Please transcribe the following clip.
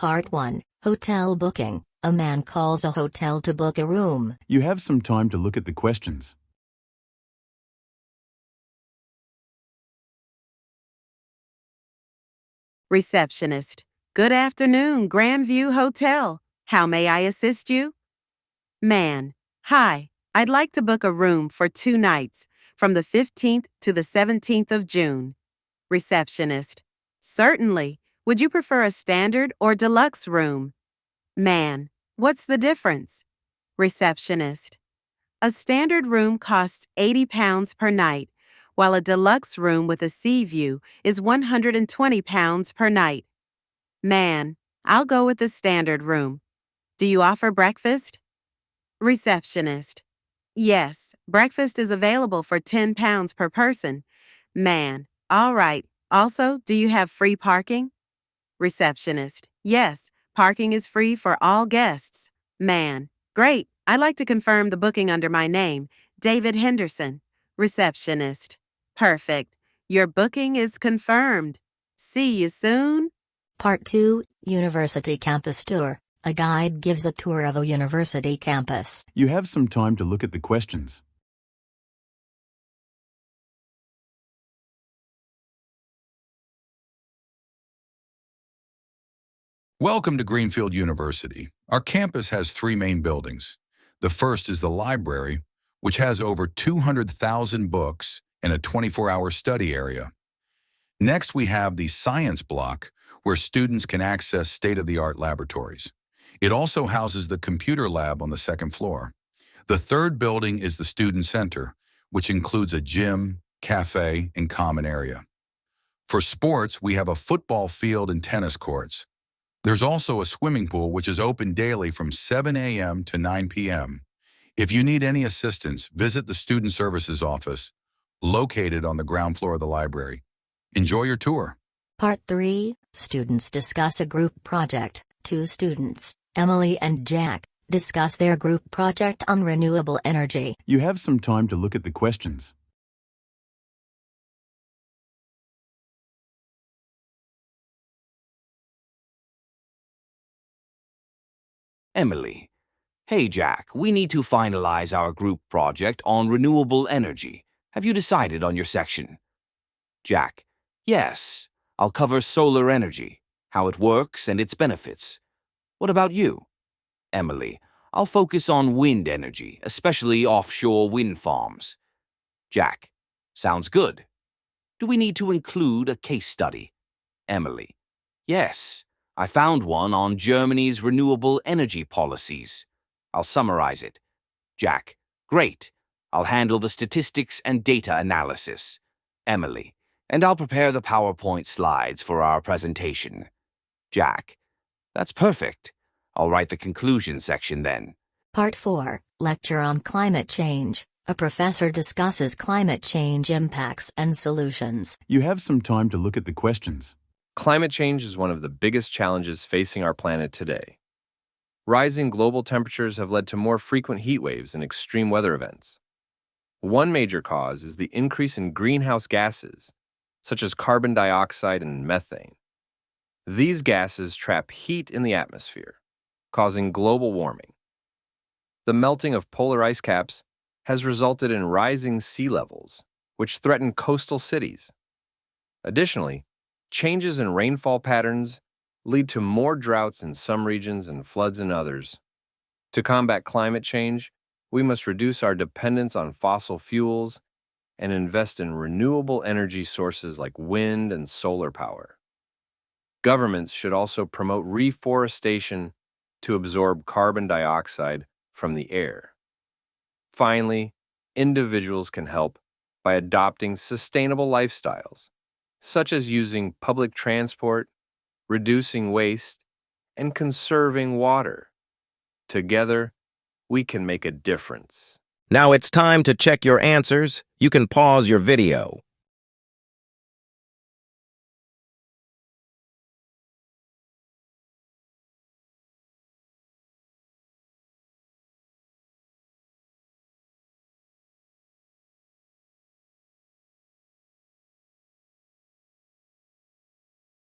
Part 1, Hotel Booking. A man calls a hotel to book a room. You have some time to look at the questions. Receptionist. Good afternoon, Grandview Hotel. How may I assist you? Man. Hi, I'd like to book a room for 2 nights, from the 15th to the 17th of June. Receptionist. Certainly. Would you prefer a standard or deluxe room? Man. What's the difference? Receptionist. A standard room costs £80 per night, while a deluxe room with a sea view is £120 per night. Man. I'll go with the standard room. Do you offer breakfast? Receptionist. Yes, breakfast is available for £10 per person. Man. All right. Also, do you have free parking? Receptionist. Yes, parking is free for all guests. Man. Great. I'd like to confirm the booking under my name, David Henderson. Receptionist. Perfect. Your booking is confirmed. See you soon. Part 2, University Campus Tour. A guide gives a tour of a university campus. You have some time to look at the questions. Welcome to Greenfield University. Our campus has 3 main buildings. The first is the library, which has over 200,000 books and a 24-hour study area. Next, we have the science block, where students can access state-of-the-art laboratories. It also houses the computer lab on the 2nd floor. The third building is the student center, which includes a gym, cafe, and common area. For sports, we have a football field and tennis courts. There's also a swimming pool, which is open daily from 7 a.m. to 9 p.m. If you need any assistance, visit the Student Services Office, located on the ground floor of the library. Enjoy your tour. Part 3, Students discuss a group project. 2 students, Emily and Jack, discuss their group project on renewable energy. You have some time to look at the questions. Emily. Hey Jack, we need to finalize our group project on renewable energy. Have you decided on your section? Jack. Yes, I'll cover solar energy, how it works and its benefits. What about you? Emily. I'll focus on wind energy, especially offshore wind farms. Jack. Sounds good. Do we need to include a case study? Emily. Yes, I found one on Germany's renewable energy policies. I'll summarize it. Jack. Great. I'll handle the statistics and data analysis. Emily. And I'll prepare the PowerPoint slides for our presentation. Jack. That's perfect. I'll write the conclusion section then. Part 4, Lecture on Climate Change. A professor discusses climate change impacts and solutions. You have some time to look at the questions. Climate change is one of the biggest challenges facing our planet today. Rising global temperatures have led to more frequent heat waves and extreme weather events. One major cause is the increase in greenhouse gases, such as carbon dioxide and methane. These gases trap heat in the atmosphere, causing global warming. The melting of polar ice caps has resulted in rising sea levels, which threaten coastal cities. Additionally, changes in rainfall patterns lead to more droughts in some regions and floods in others. To combat climate change, we must reduce our dependence on fossil fuels and invest in renewable energy sources like wind and solar power. Governments should also promote reforestation to absorb carbon dioxide from the air. Finally, individuals can help by adopting sustainable lifestyles, such as using public transport, reducing waste, and conserving water. Together, we can make a difference. Now it's time to check your answers. You can pause your video.